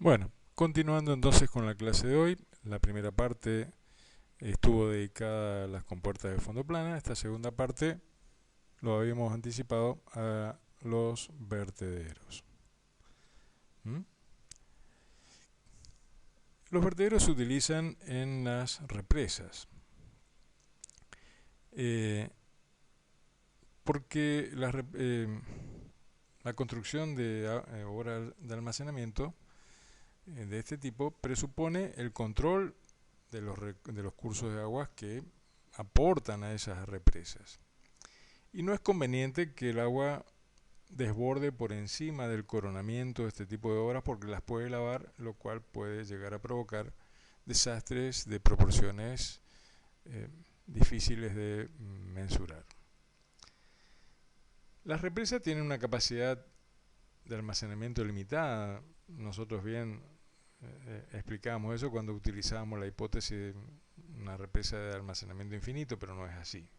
Bueno, continuando entonces con la clase de hoy, la primera parte estuvo dedicada a las compuertas de fondo plana, esta segunda parte lo habíamos anticipado a los vertederos. ¿Mm? Los vertederos se utilizan en las represas, eh, porque la construcción de obras de almacenamiento de este tipo presupone el control de los cursos de aguas que aportan a esas represas. Y no es conveniente que el agua desborde por encima del coronamiento de este tipo de obras porque las puede lavar, lo cual puede llegar a provocar desastres de proporciones difíciles de mensurar. Las represas tienen una capacidad de almacenamiento limitada. Nosotros bien explicábamos eso cuando utilizábamos la hipótesis de una represa de almacenamiento infinito, pero no es así.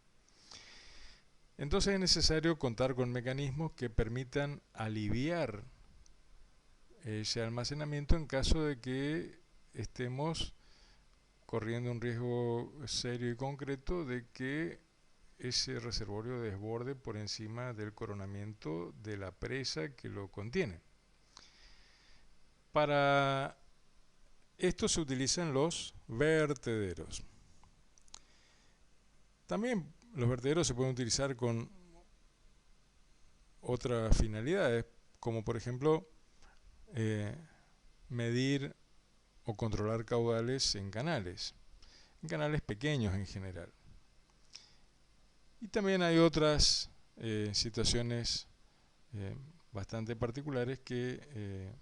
Entonces es necesario contar con mecanismos que permitan aliviar ese almacenamiento en caso de que estemos corriendo un riesgo serio y concreto de que ese reservorio desborde por encima del coronamiento de la presa que lo contiene. Para esto se utilizan los vertederos. También los vertederos se pueden utilizar con otras finalidades, como por ejemplo medir o controlar caudales en canales pequeños en general. Y también hay otras situaciones bastante particulares que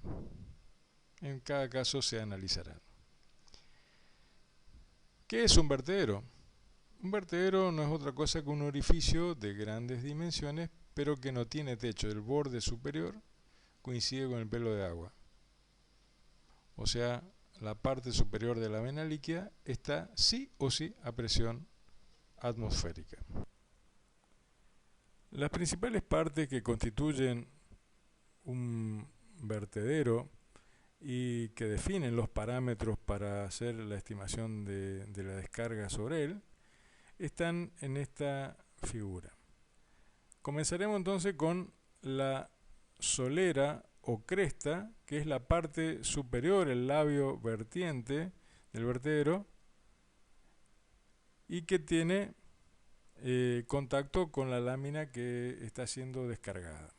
en cada caso se analizarán. ¿Qué es un vertedero? Un vertedero no es otra cosa que un orificio de grandes dimensiones, pero que no tiene techo. El borde superior coincide con el pelo de agua. O sea, la parte superior de la vena líquida está sí o sí a presión atmosférica. Las principales partes que constituyen un vertedero y que definen los parámetros para hacer la estimación de la descarga sobre él están en esta figura. Comenzaremos entonces con la solera o cresta, que es la parte superior, el labio vertiente del vertedero, y que tiene contacto con la lámina que está siendo descargada.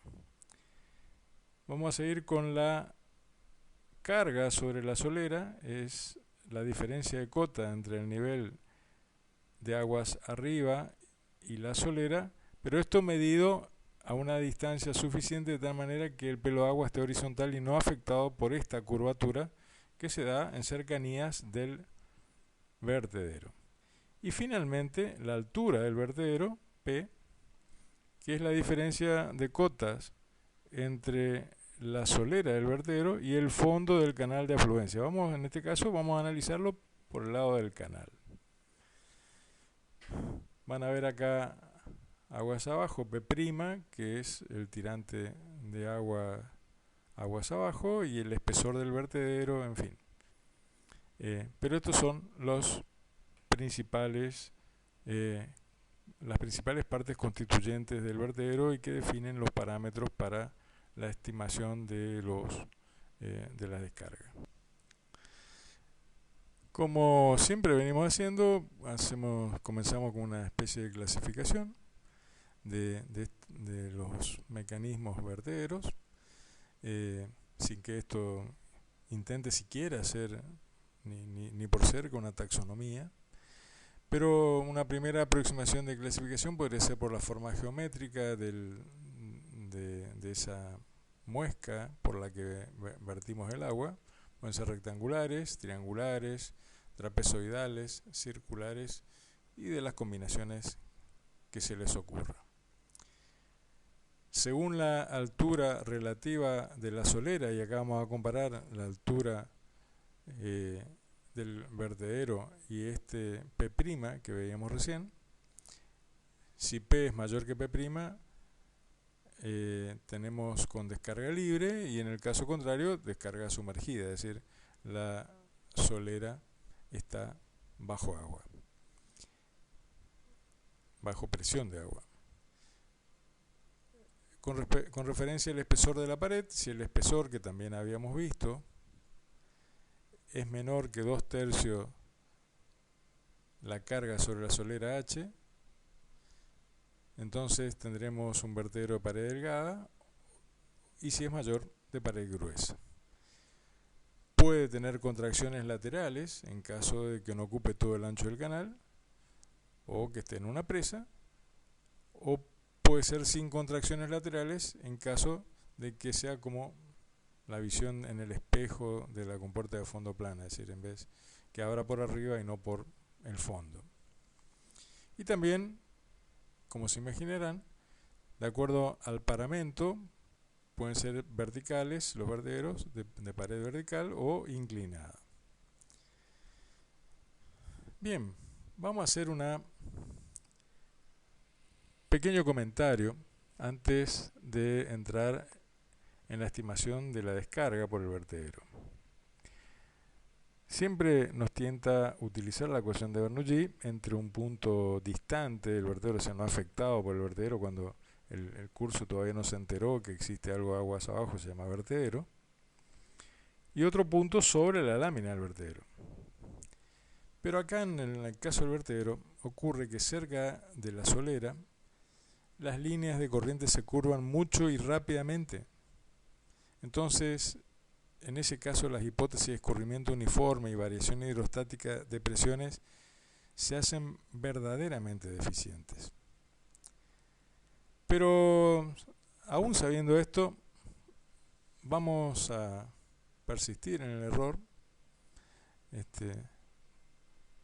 Vamos a seguir con la carga sobre la solera, es la diferencia de cota entre el nivel de aguas arriba y la solera, pero esto medido a una distancia suficiente de tal manera que el pelo de agua esté horizontal y no afectado por esta curvatura que se da en cercanías del vertedero. Y finalmente la altura del vertedero, P, que es la diferencia de cotas entre la solera del vertedero y el fondo del canal de afluencia. En este caso vamos a analizarlo por el lado del canal. Van a ver acá aguas abajo, P', que es el tirante de agua aguas abajo, y el espesor del vertedero, en fin. Pero estos son los principales, las principales partes constituyentes del vertedero y que definen los parámetros para la estimación de la descarga. Como siempre venimos haciendo, comenzamos con una especie de clasificación de los mecanismos vertederos, sin que esto intente siquiera ser ni por cerca una taxonomía, pero una primera aproximación de clasificación podría ser por la forma geométrica de esa muesca por la que vertimos el agua. Pueden ser rectangulares, triangulares, trapezoidales, circulares y de las combinaciones que se les ocurra. Según la altura relativa de la solera, y acá vamos a comparar la altura del vertedero y este P' que veíamos recién, si P es mayor que P', tenemos con descarga libre, y en el caso contrario descarga sumergida, es decir, la solera está bajo agua, bajo presión de agua. Con referencia al espesor de la pared, si el espesor, que también habíamos visto, es menor que 2/3 la carga sobre la solera H, entonces tendremos un vertedero de pared delgada, y si es mayor, de pared gruesa. Puede tener contracciones laterales en caso de que no ocupe todo el ancho del canal, o que esté en una presa, o puede ser sin contracciones laterales en caso de que sea como la visión en el espejo de la compuerta de fondo plana, es decir, en vez que abra por arriba y no por el fondo. Y también, como se imaginarán, de acuerdo al paramento, pueden ser verticales los vertederos, de pared vertical o inclinada. Bien, vamos a hacer un pequeño comentario antes de entrar en la estimación de la descarga por el vertedero. Siempre nos tienta utilizar la ecuación de Bernoulli entre un punto distante del vertedero, o sea, no afectado por el vertedero, cuando el curso todavía no se enteró que existe algo de aguas abajo, se llama vertedero, y otro punto sobre la lámina del vertedero. Pero acá en el caso del vertedero ocurre que cerca de la solera las líneas de corriente se curvan mucho y rápidamente. Entonces, en ese caso, las hipótesis de escurrimiento uniforme y variación hidrostática de presiones se hacen verdaderamente deficientes. Pero, aún sabiendo esto, vamos a persistir en el error.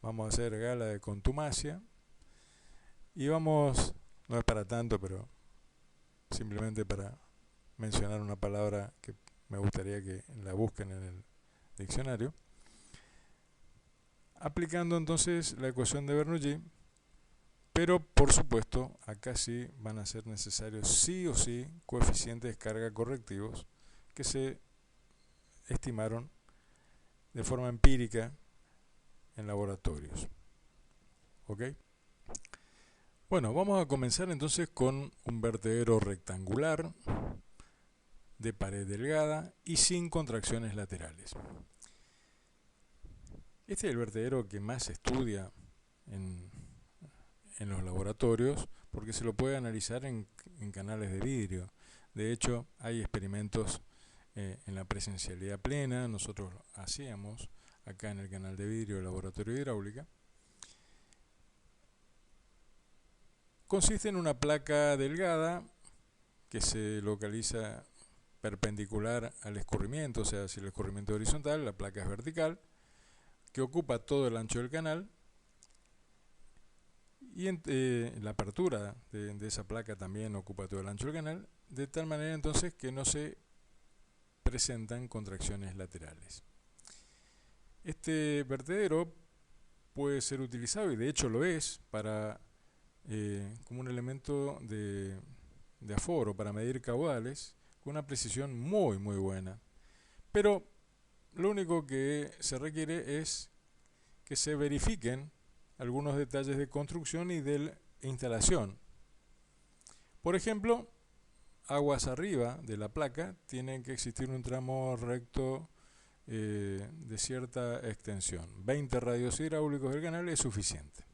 Vamos a hacer gala de contumacia y vamos, no es para tanto, pero simplemente para mencionar una palabra que me gustaría que la busquen en el diccionario, aplicando entonces la ecuación de Bernoulli, pero por supuesto acá sí van a ser necesarios sí o sí coeficientes de carga correctivos que se estimaron de forma empírica en laboratorios. ¿Ok? Bueno, vamos a comenzar entonces con un vertedero rectangular de pared delgada y sin contracciones laterales. Este es el vertedero que más se estudia en los laboratorios porque se lo puede analizar en canales de vidrio. De hecho, hay experimentos en la presencialidad plena, nosotros hacíamos acá en el canal de vidrio del laboratorio de hidráulica. Consiste en una placa delgada que se localiza perpendicular al escurrimiento, o sea, si el escurrimiento es horizontal, la placa es vertical, que ocupa todo el ancho del canal, y la apertura de esa placa también ocupa todo el ancho del canal, de tal manera entonces que no se presentan contracciones laterales. Este vertedero puede ser utilizado, y de hecho lo es, para como un elemento de aforo, para medir caudales, con una precisión muy buena. Pero lo único que se requiere es que se verifiquen algunos detalles de construcción y de instalación. Por ejemplo, aguas arriba de la placa tiene que existir un tramo recto de cierta extensión. 20 radios hidráulicos del canal es suficiente.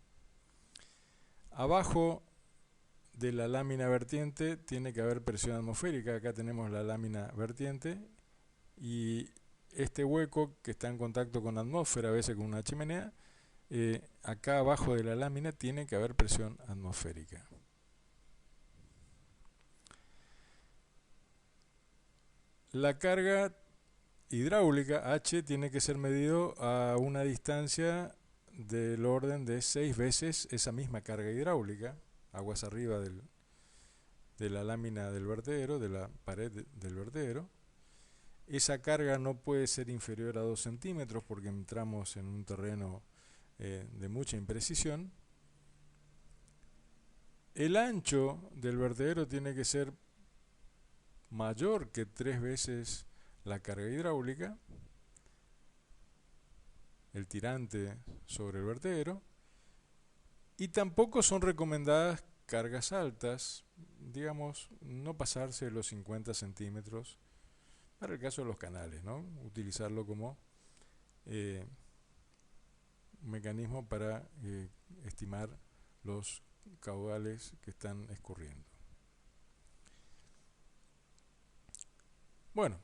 Abajo de la lámina vertiente tiene que haber presión atmosférica. Acá tenemos la lámina vertiente y este hueco que está en contacto con la atmósfera, a veces con una chimenea, acá abajo de la lámina tiene que haber presión atmosférica. La carga hidráulica H tiene que ser medido a una distancia del orden de 6 veces esa misma carga hidráulica, aguas arriba de la lámina del vertedero, de la pared del vertedero. Esa carga no puede ser inferior a 2 centímetros porque entramos en un terreno de mucha imprecisión. El ancho del vertedero tiene que ser mayor que 3 veces la carga hidráulica, el tirante sobre el vertedero, y tampoco son recomendadas cargas altas, digamos, no pasarse de los 50 centímetros para el caso de los canales, ¿no? Utilizarlo como un mecanismo para estimar los caudales que están escurriendo. Bueno,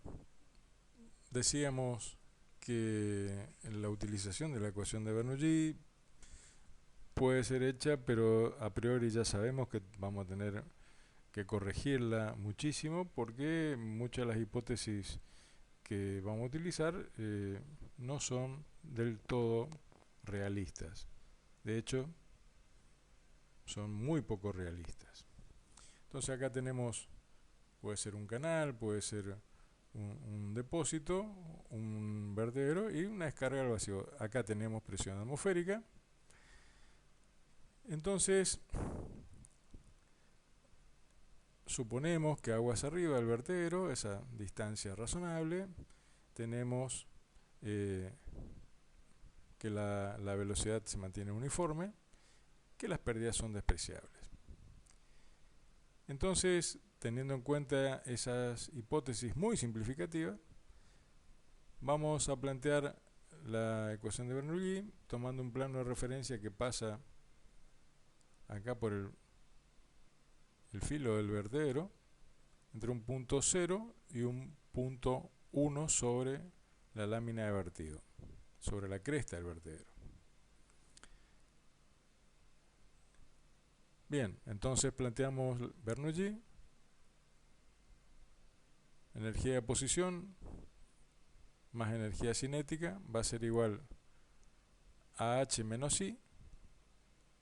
decíamos que la utilización de la ecuación de Bernoulli puede ser hecha, pero a priori ya sabemos que vamos a tener que corregirla muchísimo porque muchas de las hipótesis que vamos a utilizar no son del todo realistas. De hecho, son muy poco realistas. Entonces acá tenemos, puede ser un canal, puede ser un depósito, un vertedero y una descarga al vacío. Acá tenemos presión atmosférica. Entonces, suponemos que aguas arriba del vertedero, esa distancia razonable, tenemos que la velocidad se mantiene uniforme, que las pérdidas son despreciables. Entonces, teniendo en cuenta esas hipótesis muy simplificativas, vamos a plantear la ecuación de Bernoulli tomando un plano de referencia que pasa acá por el filo del vertedero entre un punto 0 y un punto 1 sobre la lámina de vertido, sobre la cresta del vertedero. Bien, entonces planteamos Bernoulli, energía de posición más energía cinética va a ser igual a H menos I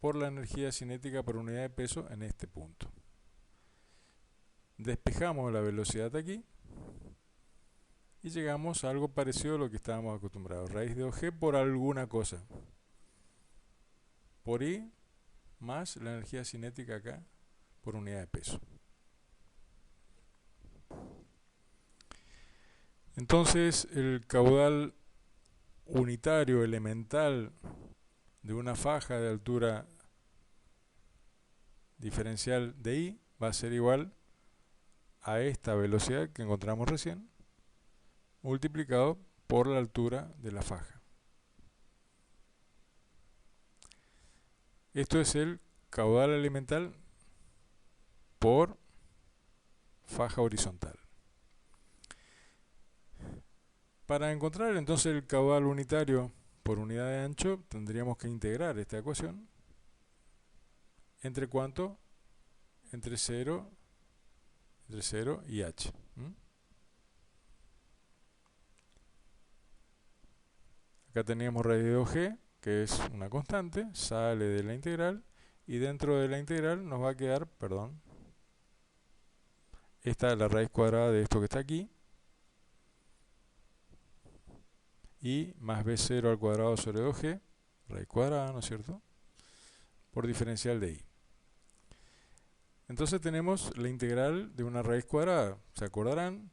por la energía cinética por unidad de peso en este punto. Despejamos la velocidad aquí y llegamos a algo parecido a lo que estábamos acostumbrados. Raíz de OG por alguna cosa. Por I más la energía cinética acá por unidad de peso. Entonces el caudal unitario elemental de una faja de altura diferencial de I va a ser igual a esta velocidad que encontramos recién multiplicado por la altura de la faja. Esto es el caudal elemental por faja horizontal. Para encontrar entonces el caudal unitario por unidad de ancho, tendríamos que integrar esta ecuación. ¿Entre cuánto? Entre 0 y h. Acá teníamos raíz de OG, que es una constante, sale de la integral, y dentro de la integral nos va a quedar, esta es la raíz cuadrada de esto que está aquí, y más b0 al cuadrado sobre 2g, raíz cuadrada, ¿no es cierto?, por diferencial de i. Entonces tenemos la integral de una raíz cuadrada. ¿Se acordarán?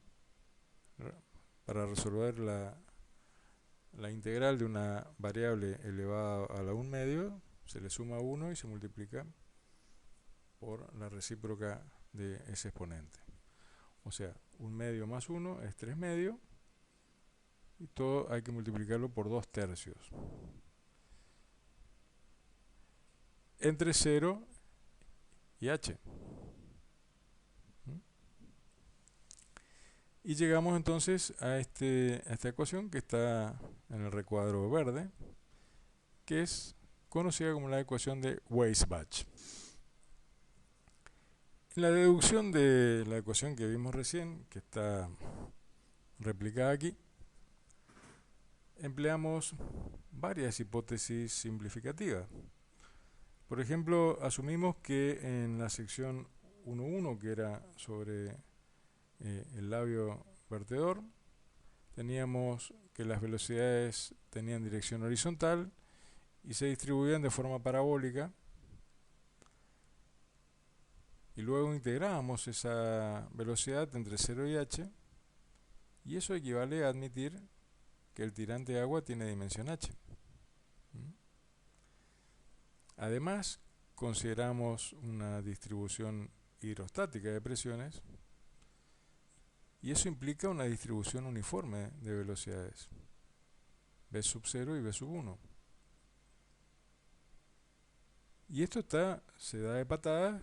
Para resolver la integral de una variable elevada a la 1 medio, se le suma 1 y se multiplica por la recíproca de ese exponente. O sea, 1 medio más 1 es 3 medios, y todo hay que multiplicarlo por 2 tercios. Entre 0 y h. Y llegamos entonces a esta ecuación que está en el recuadro verde, que es conocida como la ecuación de Weisbach. En la deducción de la ecuación que vimos recién, que está replicada aquí, empleamos varias hipótesis simplificativas. Por ejemplo, asumimos que en la sección 1.1, que era sobre el labio vertedor, teníamos que las velocidades tenían dirección horizontal y se distribuían de forma parabólica y luego integramos esa velocidad entre 0 y h, y eso equivale a admitir que el tirante de agua tiene dimensión h. Además, consideramos una distribución hidrostática de presiones, y eso implica una distribución uniforme de velocidades, v sub 0 y v sub 1. Y esto se da de patadas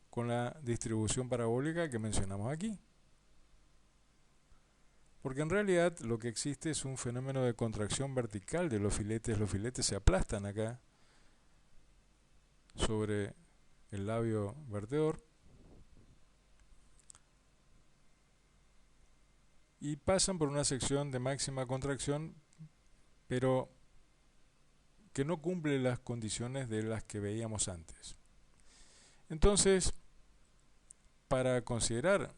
con la distribución parabólica que mencionamos aquí. Porque en realidad lo que existe es un fenómeno de contracción vertical de los filetes. Los filetes se aplastan acá sobre el labio vertedor y pasan por una sección de máxima contracción, pero que no cumple las condiciones de las que veíamos antes. Entonces, para considerar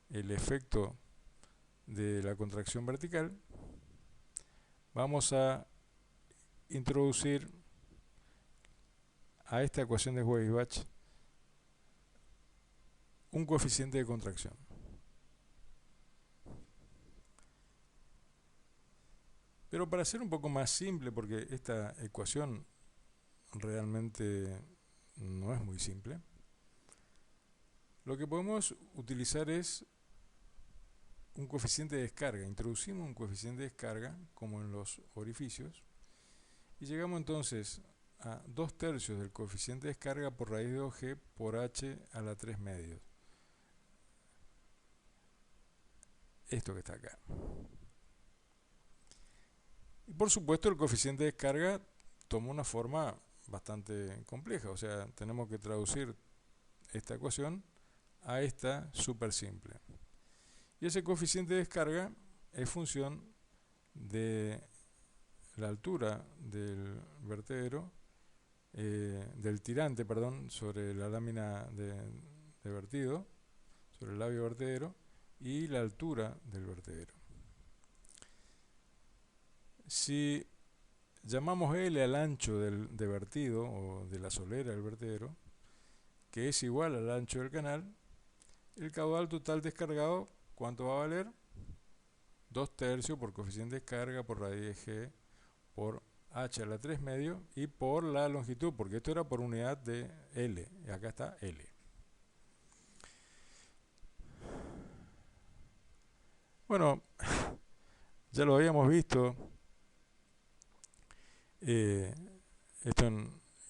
el efecto de la contracción vertical, vamos a introducir a esta ecuación de Weisbach un coeficiente de contracción. Pero para ser un poco más simple, porque esta ecuación realmente no es muy simple, lo que podemos utilizar es un coeficiente de descarga. Introducimos un coeficiente de descarga, como en los orificios, y llegamos entonces a 2/3 del coeficiente de descarga por raíz de 2g por h a la 3 medios. Esto que está acá. Y por supuesto el coeficiente de descarga toma una forma bastante compleja, o sea, tenemos que traducir esta ecuación a esta súper simple. Y ese coeficiente de descarga es función de la altura del vertedero, del tirante, perdón, sobre la lámina de vertido, sobre el labio vertedero, y la altura del vertedero. Si llamamos L al ancho de vertido o de la solera del vertedero, que es igual al ancho del canal, el caudal total descargado, ¿cuánto va a valer? 2/3 por coeficiente de descarga por raíz de g por h a la 3 medios y por la longitud, porque esto era por unidad de L, y acá está L. Bueno, ya lo habíamos visto.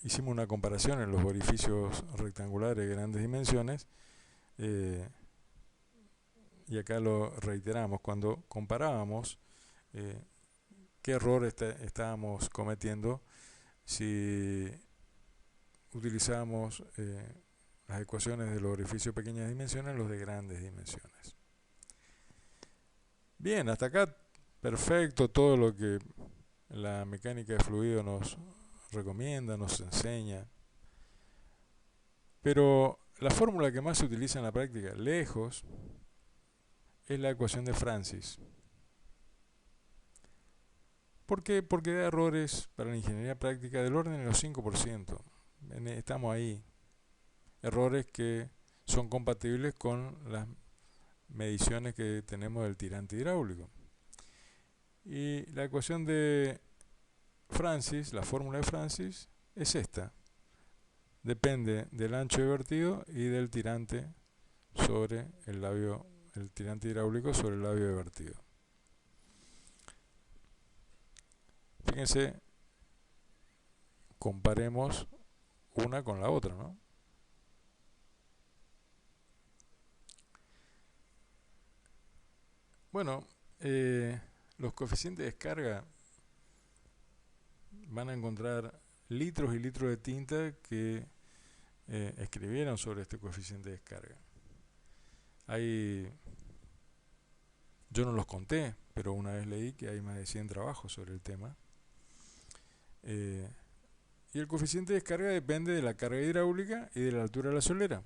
Hicimos una comparación en los orificios rectangulares de grandes dimensiones, y acá lo reiteramos cuando comparábamos qué error estábamos cometiendo si utilizábamos las ecuaciones de los orificios de pequeñas dimensiones en los de grandes dimensiones. Bien, hasta acá perfecto, todo lo que la mecánica de fluido nos recomienda, nos enseña. Pero la fórmula que más se utiliza en la práctica, lejos, es la ecuación de Francis. ¿Por qué? Porque da errores para la ingeniería práctica del orden de los 5%. Estamos ahí. Errores que son compatibles con las mediciones que tenemos del tirante hidráulico. Y la ecuación de Francis, la fórmula de Francis, es esta. Depende del ancho de vertido y del tirante sobre el labio, el tirante hidráulico sobre el labio de vertido. Fíjense, comparemos una con la otra, ¿no? Bueno, los coeficientes de descarga van a encontrar litros y litros de tinta que escribieron sobre este coeficiente de descarga. Yo no los conté, pero una vez leí que hay más de 100 trabajos sobre el tema. Y el coeficiente de descarga depende de la carga hidráulica y de la altura de la solera.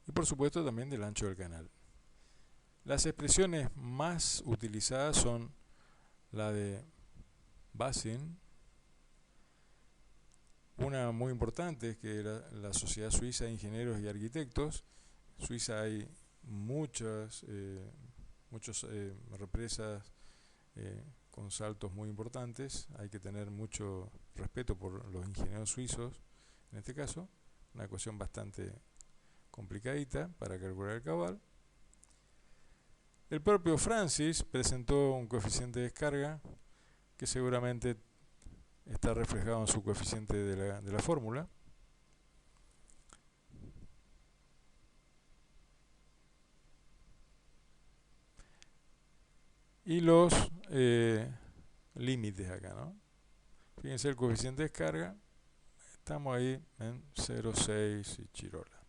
Y por supuesto también del ancho del canal. Las expresiones más utilizadas son la de Bazin Una muy importante es que la Sociedad Suiza de Ingenieros y Arquitectos, en Suiza hay muchas represas con saltos muy importantes, hay que tener mucho respeto por los ingenieros suizos, en este caso, una ecuación bastante complicadita para calcular el caudal. El propio Francis presentó un coeficiente de descarga que seguramente está reflejado en su coeficiente de la fórmula. Y los límites acá, ¿no? Fíjense el coeficiente de descarga, estamos ahí en 0,6 y chirola.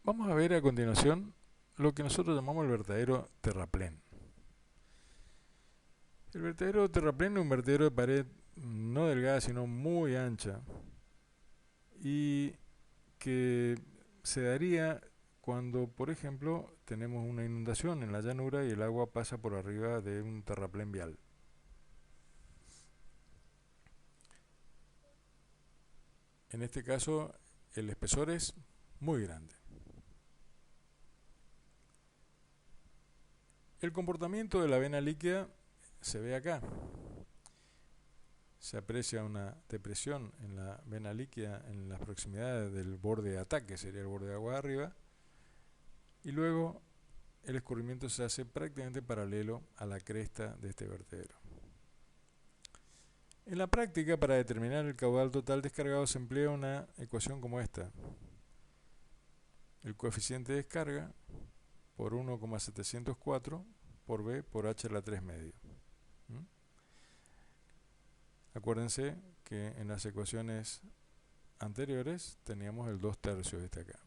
Vamos a ver a continuación lo que nosotros llamamos el vertedero terraplén. El vertedero terraplén es un vertedero de pared no delgada sino muy ancha y que se daría cuando, por ejemplo, tenemos una inundación en la llanura y el agua pasa por arriba de un terraplén vial. En este caso, el espesor es muy grande. El comportamiento de la vena líquida se ve acá. Se aprecia una depresión en la vena líquida en las proximidades del borde de ataque, sería el borde de agua de arriba, y luego el escurrimiento se hace prácticamente paralelo a la cresta de este vertedero. En la práctica, para determinar el caudal total descargado se emplea una ecuación como esta. El coeficiente de descarga por 1,704 por B por H a la 3 medio. Acuérdense que en las ecuaciones anteriores teníamos el 2/3 este acá.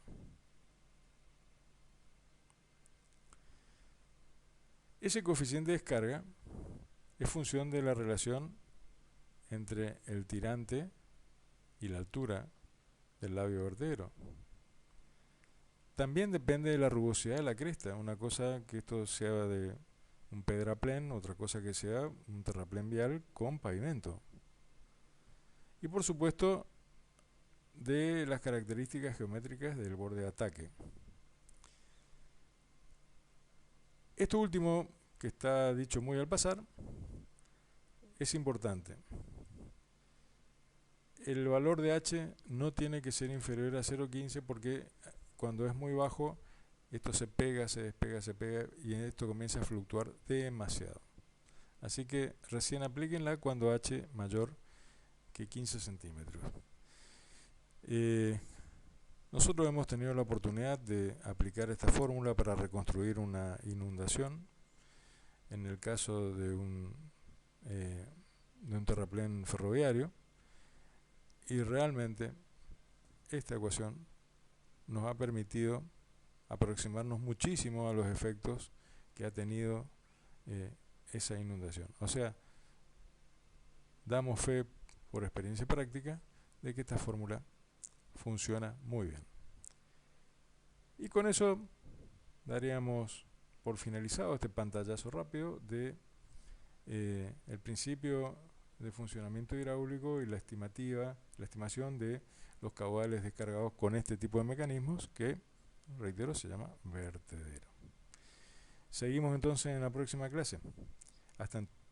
Ese coeficiente de descarga es función de la relación entre el tirante y la altura del labio vertedero. También depende de la rugosidad de la cresta. Una cosa que esto sea de un pedraplén, otra cosa que sea un terraplén vial con pavimento. Y por supuesto, de las características geométricas del borde de ataque. Esto último, que está dicho muy al pasar, es importante. El valor de H no tiene que ser inferior a 0,15 porque cuando es muy bajo, esto se pega, se despega, se pega y esto comienza a fluctuar demasiado. Así que recién aplíquenla cuando H mayor que 15 centímetros. Nosotros hemos tenido la oportunidad de aplicar esta fórmula para reconstruir una inundación. En el caso de un terraplén ferroviario, y realmente esta ecuación nos ha permitido aproximarnos muchísimo a los efectos que ha tenido esa inundación. O sea, damos fe por experiencia práctica de que esta fórmula funciona muy bien. Y con eso daríamos por finalizado este pantallazo rápido de el principio de funcionamiento hidráulico y la estimación de los caudales descargados con este tipo de mecanismos que, reitero, se llama vertedero. Seguimos entonces en la próxima clase. Hasta entonces.